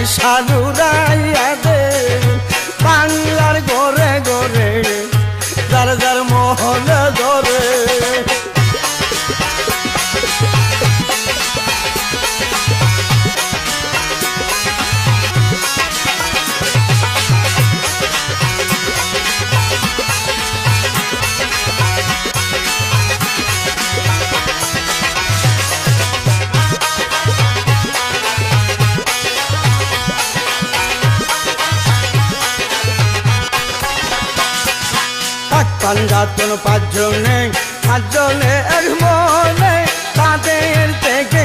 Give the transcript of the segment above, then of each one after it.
নিশানুরাইয়া দে বাংলার ঘরে ঘরে যার যার মহলে ধরে পাঞ্জাতন পাঁচজনে এক মনে তাদের থেকে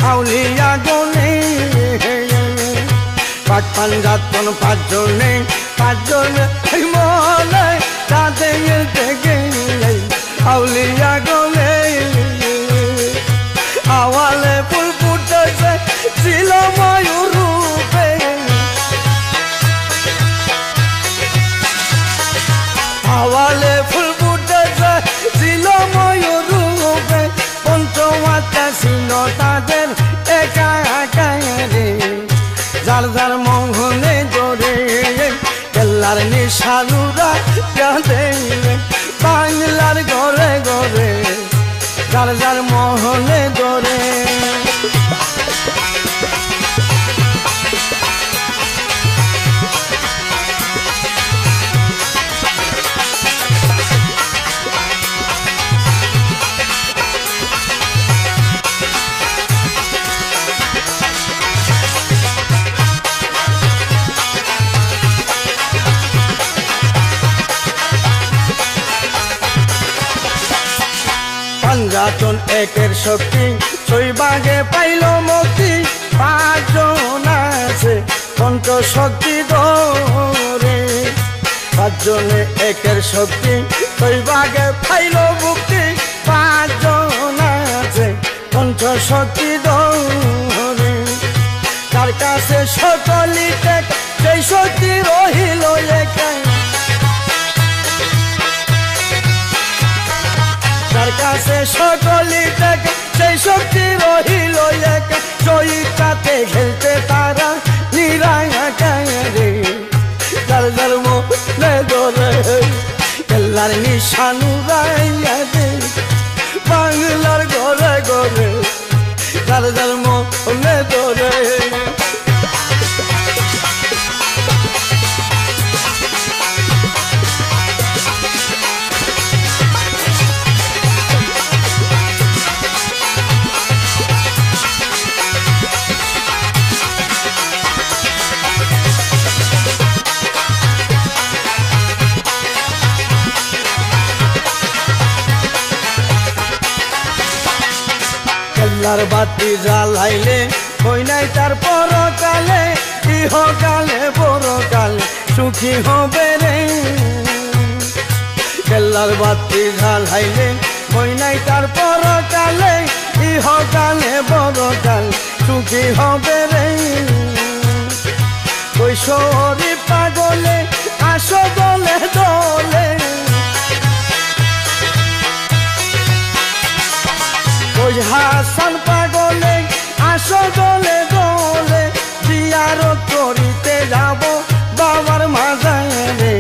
আউলিয়া গনে পাঞ্জাতন পাঁচজনে এক মনে তাদের থেকে আউলিয়া গনে আওয়ালে ফুল ফুটেছে ছিল ময়ূর রূপে আওয়ালে ফুল ফুটেছে ছিল ময়ূর রূপে পঞ্চমাতা ছিল তাদের একা একা রে যার যার মোহনে জোরে কেল্লার নিশানুরা কাঁদে বাংলার ঘরে ঘরে যার যার মোহনে জোরে পাঞ্জাতন একের শক্তি ছয় ভাগে পাইল মুক্তি পাঁচজন আছে পঞ্চ শক্তি ধরে পাঁচজনে একের শক্তি ছয় ভাগে পাইল মুক্তি পাঁচজন আছে পঞ্চ শক্তি ধরে তার কাছে সকলিতে সেই শক্তি রহিল একাই তার কাছে সকলি থেকে সেই শক্তি রহিল একা চৈতাতে খেলতে তারা নিরাকারে যার যার মনে ধরে কেল্লার নিশানুরাইয়া দে বাংলার ঘরে ঘরে যার যার মনে ধরে কেল্লার বাতি জ্বালাইলে হই নাই তার পরকালে ইহকালে পরকালে সুখী হবে রে কেল্লার বাতি জ্বালাইলে হই নাই তার পরকালে ইহকালে পরকালে সুখী হবে রে কৈশোরী পাগলে আসো দলে দলে ওই হাসান পাগলে আসো দলে দলে জিয়ারত করিতে যাব বাবার মাজারে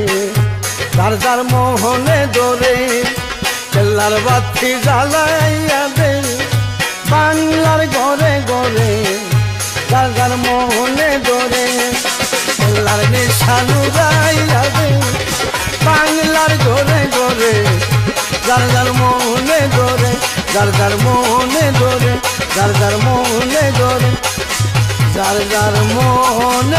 যার যার মোহনে ধরে কেল্লার বাতি জ্বালাইয়া দে বাংলার ঘরে ঘরে যার যার মোহনে ধরে কেল্লার নিশানুরাইয়া দে বাংলার ঘরে ঘরে যার যার মোহনে ধরে যার যার মনে ধরে যার যার মনে ধরে যার যার মনে